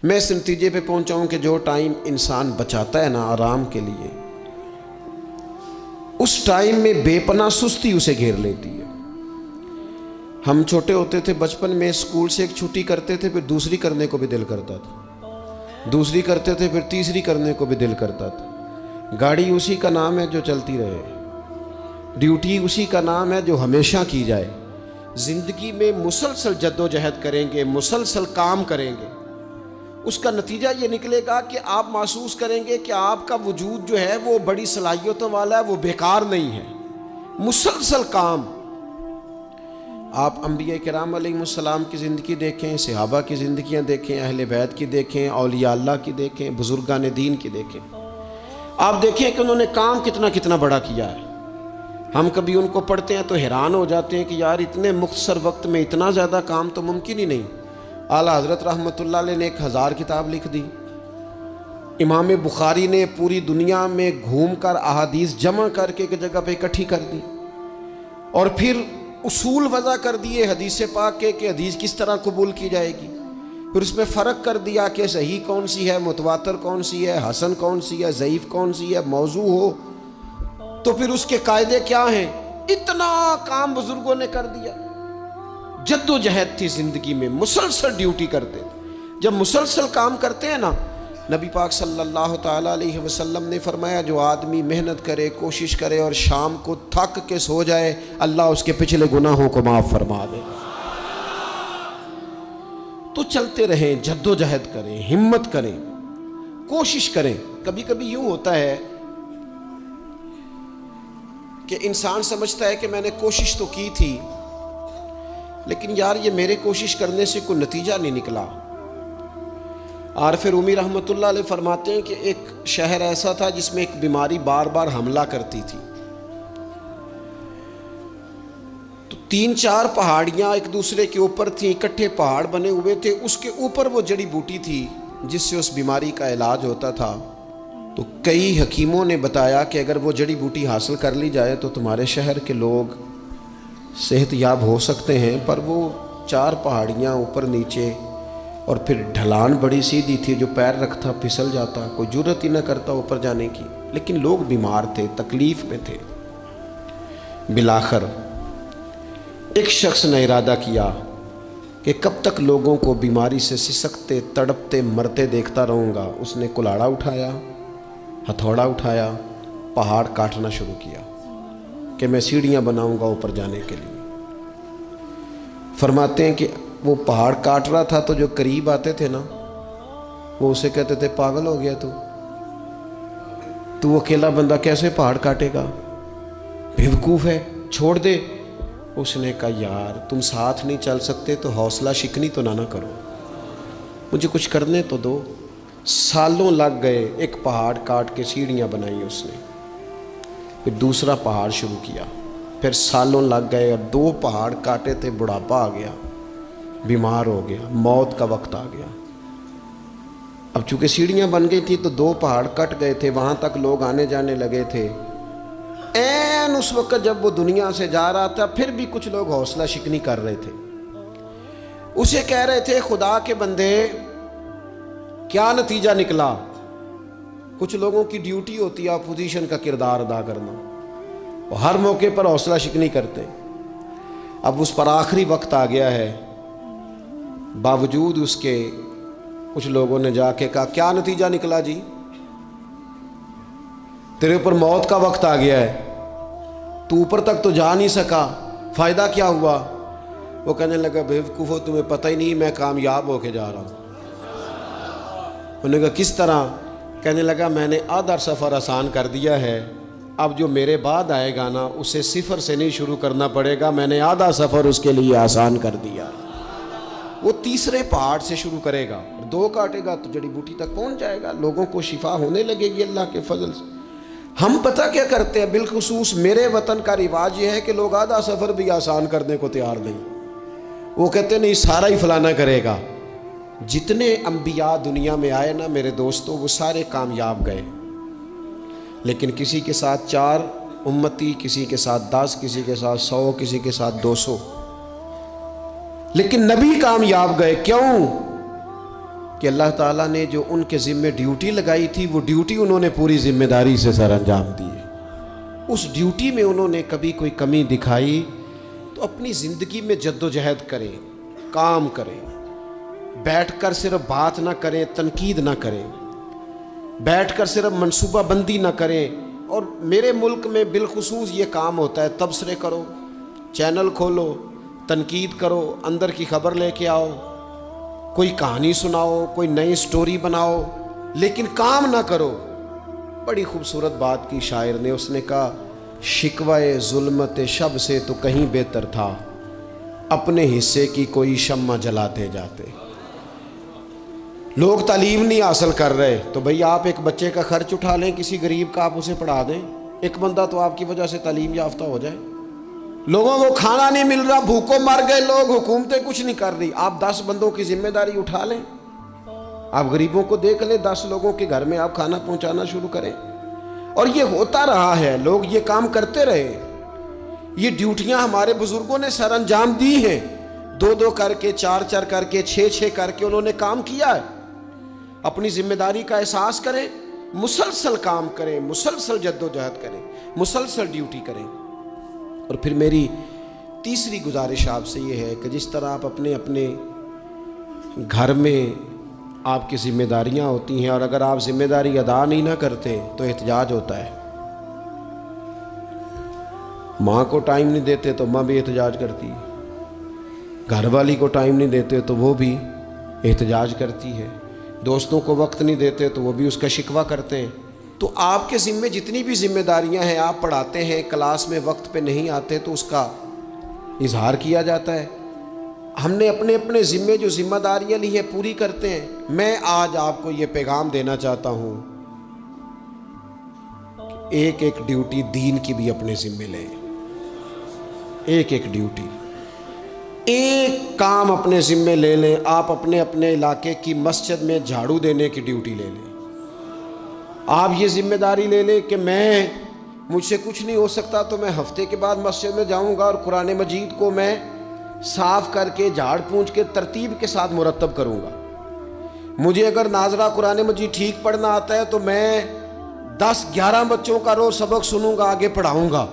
میں اس نتیجے پہ پہنچا ہوں کہ جو ٹائم انسان بچاتا ہے نا آرام کے لیے، اس ٹائم میں بے پناہ سستی اسے گھیر لیتی ہے۔ ہم چھوٹے ہوتے تھے بچپن میں، اسکول سے ایک چھٹی کرتے تھے، پھر دوسری کرنے کو بھی دل کرتا تھا، دوسری کرتے تھے، پھر تیسری کرنے کو بھی دل کرتا تھا۔ گاڑی اسی کا نام ہے جو چلتی رہے، ڈیوٹی اسی کا نام ہے جو ہمیشہ کی جائے۔ زندگی میں مسلسل جد و جہد کریں گے، مسلسل کام کریں گے، اس کا نتیجہ یہ نکلے گا کہ آپ محسوس کریں گے کہ آپ کا وجود جو ہے وہ بڑی صلاحیتوں والا ہے، وہ بیکار نہیں ہے۔ مسلسل کام۔ آپ انبیاء کرام علیہ السلام کی زندگی دیکھیں، صحابہ کی زندگیاں دیکھیں، اہل بیت کی دیکھیں، اولیاء اللہ کی دیکھیں، بزرگان دین کی دیکھیں، آپ دیکھیں کہ انہوں نے کام کتنا کتنا بڑا کیا ہے۔ ہم کبھی ان کو پڑھتے ہیں تو حیران ہو جاتے ہیں کہ یار اتنے مختصر وقت میں اتنا زیادہ کام تو ممکن ہی نہیں۔ اعلیٰ حضرت رحمۃ اللہ علیہ نے 1000 کتاب لکھ دی، امام بخاری نے پوری دنیا میں گھوم کر احادیث جمع کر کے ایک جگہ پہ اکٹھی کر دی، اور پھر اصول وضع کر دیے حدیث پاک کے کہ حدیث کس طرح قبول کی جائے گی، پھر اس میں فرق کر دیا کہ صحیح کون سی ہے، متواتر کون سی ہے، حسن کون سی ہے، ضعیف کون سی ہے، موضوع ہو تو پھر اس کے قاعدے کیا ہیں۔ اتنا کام بزرگوں نے کر دیا۔ جد و جہد تھی زندگی میں، مسلسل ڈیوٹی کرتے تھے۔ جب مسلسل کام کرتے ہیں نا، نبی پاک صلی اللہ تعالیٰ علیہ وسلم نے فرمایا جو آدمی محنت کرے، کوشش کرے اور شام کو تھک کے سو جائے، اللہ اس کے پچھلے گناہوں کو معاف فرما دے گا۔ تو چلتے رہیں، جد و جہد کریں، ہمت کریں، کوشش کریں۔ کبھی کبھی یوں ہوتا ہے کہ انسان سمجھتا ہے کہ میں نے کوشش تو کی تھی، لیکن یار یہ میرے کوشش کرنے سے کوئی نتیجہ نہیں نکلا۔ عارف رومی رحمۃ اللہ علیہ فرماتے ہیں کہ ایک شہر ایسا تھا جس میں ایک بیماری بار بار حملہ کرتی تھی، تو 3-4 پہاڑیاں ایک دوسرے کے اوپر تھیں، اکٹھے پہاڑ بنے ہوئے تھے، اس کے اوپر وہ جڑی بوٹی تھی جس سے اس بیماری کا علاج ہوتا تھا۔ تو کئی حکیموں نے بتایا کہ اگر وہ جڑی بوٹی حاصل کر لی جائے تو تمہارے شہر کے لوگ صحت یاب ہو سکتے ہیں، پر وہ 4 پہاڑیاں اوپر نیچے، اور پھر ڈھلان بڑی سیدھی تھی، جو پیر رکھتا پھسل جاتا، کوئی جرت ہی نہ کرتا اوپر جانے کی، لیکن لوگ بیمار تھے، تکلیف میں تھے۔ بالآخر ایک شخص نے ارادہ کیا کہ کب تک لوگوں کو بیماری سے سسکتے، تڑپتے، مرتے دیکھتا رہوں گا۔ اس نے کلاڑا اٹھایا، ہتھوڑا اٹھایا، پہاڑ کاٹنا شروع کیا کہ میں سیڑھیاں بناؤں گا اوپر جانے کے لیے۔ فرماتے ہیں کہ وہ پہاڑ کاٹ رہا تھا تو جو قریب آتے تھے نا، وہ اسے کہتے تھے پاگل ہو گیا تو وہ اکیلا بندہ کیسے پہاڑ کاٹے گا، بیوقوف ہے، چھوڑ دے۔ اس نے کہا یار تم ساتھ نہیں چل سکتے تو حوصلہ شکنی تو نہ کرو، مجھے کچھ کرنے تو دو۔ سالوں لگ گئے، ایک پہاڑ کاٹ کے سیڑھیاں بنائی اس نے، پھر دوسرا پہاڑ شروع کیا، پھر سالوں لگ گئے، اور 2 پہاڑ کاٹے تھے، بڑھاپا آ گیا، بیمار ہو گیا، موت کا وقت آ گیا۔ اب چونکہ سیڑھیاں بن گئی تھی تو 2 پہاڑ کٹ گئے تھے، وہاں تک لوگ آنے جانے لگے تھے۔ این اس وقت جب وہ دنیا سے جا رہا تھا، پھر بھی کچھ لوگ حوصلہ شکنی کر رہے تھے، اسے کہہ رہے تھے خدا کے بندے کیا نتیجہ نکلا۔ کچھ لوگوں کی ڈیوٹی ہوتی ہے اپوزیشن کا کردار ادا کرنا، وہ ہر موقع پر حوصلہ شکنی کرتے۔ اب اس پر آخری وقت آ گیا ہے، باوجود اس کے کچھ لوگوں نے جا کے کہا کیا نتیجہ نکلا جی، تیرے اوپر موت کا وقت آ گیا ہے، تو اوپر تک تو جا نہیں سکا، فائدہ کیا ہوا؟ وہ کہنے لگا بیوقوفو تمہیں پتہ ہی نہیں میں کامیاب ہو کے جا رہا ہوں۔ انہوں نے کہا کس طرح؟ کہنے لگا میں نے آدھا سفر آسان کر دیا ہے، اب جو میرے بعد آئے گا نا اسے 0 سے نہیں شروع کرنا پڑے گا، میں نے آدھا سفر اس کے لیے آسان کر دیا۔ وہ تیسرے پہاڑ سے شروع کرے گا، 2 کاٹے گا تو جڑی بوٹی تک پہنچ جائے گا، لوگوں کو شفا ہونے لگے گی اللہ کے فضل سے۔ ہم پتہ کیا کرتے ہیں، بالخصوص میرے وطن کا رواج یہ ہے کہ لوگ آدھا سفر بھی آسان کرنے کو تیار نہیں، وہ کہتے نہیں سارا ہی فلانا کرے گا۔ جتنے انبیاء دنیا میں آئے نا میرے دوستو، وہ سارے کامیاب گئے، لیکن کسی کے ساتھ 4 امتی، کسی کے ساتھ 10، کسی کے ساتھ 100، کسی کے ساتھ 200، لیکن نبی کامیاب گئے۔ کیوں؟ کہ اللہ تعالیٰ نے جو ان کے ذمے ڈیوٹی لگائی تھی وہ ڈیوٹی انہوں نے پوری ذمہ داری سے سر انجام دی. اس ڈیوٹی میں انہوں نے کبھی کوئی کمی دکھائی تو اپنی زندگی میں جد و جہد کریں, کام کریں, بیٹھ کر صرف بات نہ کریں, تنقید نہ کریں, بیٹھ کر صرف منصوبہ بندی نہ کریں. اور میرے ملک میں بالخصوص یہ کام ہوتا ہے, تبصرے کرو, چینل کھولو, تنقید کرو, اندر کی خبر لے کے آؤ, کوئی کہانی سناؤ, کوئی نئی سٹوری بناؤ, لیکن کام نہ کرو. بڑی خوبصورت بات کی شاعر نے, اس نے کہا شکوائے ظلمت شب سے تو کہیں بہتر تھا, اپنے حصے کی کوئی شمع جلاتے جاتے. لوگ تعلیم نہیں حاصل کر رہے تو بھئی آپ ایک بچے کا خرچ اٹھا لیں, کسی غریب کا آپ اسے پڑھا دیں, ایک بندہ تو آپ کی وجہ سے تعلیم یافتہ ہو جائے. لوگوں کو کھانا نہیں مل رہا, بھوکوں مر گئے لوگ, حکومتیں کچھ نہیں کر رہی, آپ 10 بندوں کی ذمہ داری اٹھا لیں. آپ غریبوں کو دیکھ لیں, 10 لوگوں کے گھر میں آپ کھانا پہنچانا شروع کریں. اور یہ ہوتا رہا ہے, لوگ یہ کام کرتے رہے. یہ ڈیوٹیاں ہمارے بزرگوں نے سر انجام دی ہیں, 2 کر کے, 4 کر کے, 6 کر کے انہوں نے کام کیا ہے. اپنی ذمہ داری کا احساس کریں, مسلسل کام کریں, مسلسل جد و جہد کریں, مسلسل ڈیوٹی کریں. اور پھر میری تیسری گزارش آپ سے یہ ہے کہ جس طرح آپ اپنے اپنے گھر میں آپ کی ذمہ داریاں ہوتی ہیں, اور اگر آپ ذمہ داری ادا نہیں نہ کرتے تو احتجاج ہوتا ہے. ماں کو ٹائم نہیں دیتے تو ماں بھی احتجاج کرتی ہے, گھر والی کو ٹائم نہیں دیتے تو وہ بھی احتجاج کرتی ہے, دوستوں کو وقت نہیں دیتے تو وہ بھی اس کا شکوہ کرتے ہیں. تو آپ کے ذمے جتنی بھی ذمہ داریاں ہیں, آپ پڑھاتے ہیں, کلاس میں وقت پہ نہیں آتے تو اس کا اظہار کیا جاتا ہے. ہم نے اپنے اپنے ذمے جو ذمہ داریاں لی ہیں پوری کرتے ہیں. میں آج آپ کو یہ پیغام دینا چاہتا ہوں, ایک ایک ڈیوٹی دین کی بھی اپنے ذمے لیں. ایک ایک ڈیوٹی, ایک کام اپنے ذمے لے لیں. آپ اپنے اپنے علاقے کی مسجد میں جھاڑو دینے کی ڈیوٹی لے لیں. آپ یہ ذمہ داری لے لیں کہ مجھ سے کچھ نہیں ہو سکتا تو میں ہفتے کے بعد مسجد میں جاؤں گا اور قرآن مجید کو میں صاف کر کے, جھاڑ پونچھ کے, ترتیب کے ساتھ مرتب کروں گا. مجھے اگر ناظرہ قرآن مجید ٹھیک پڑھنا آتا ہے تو میں 10-11 بچوں کا روز سبق سنوں گا, آگے پڑھاؤں گا.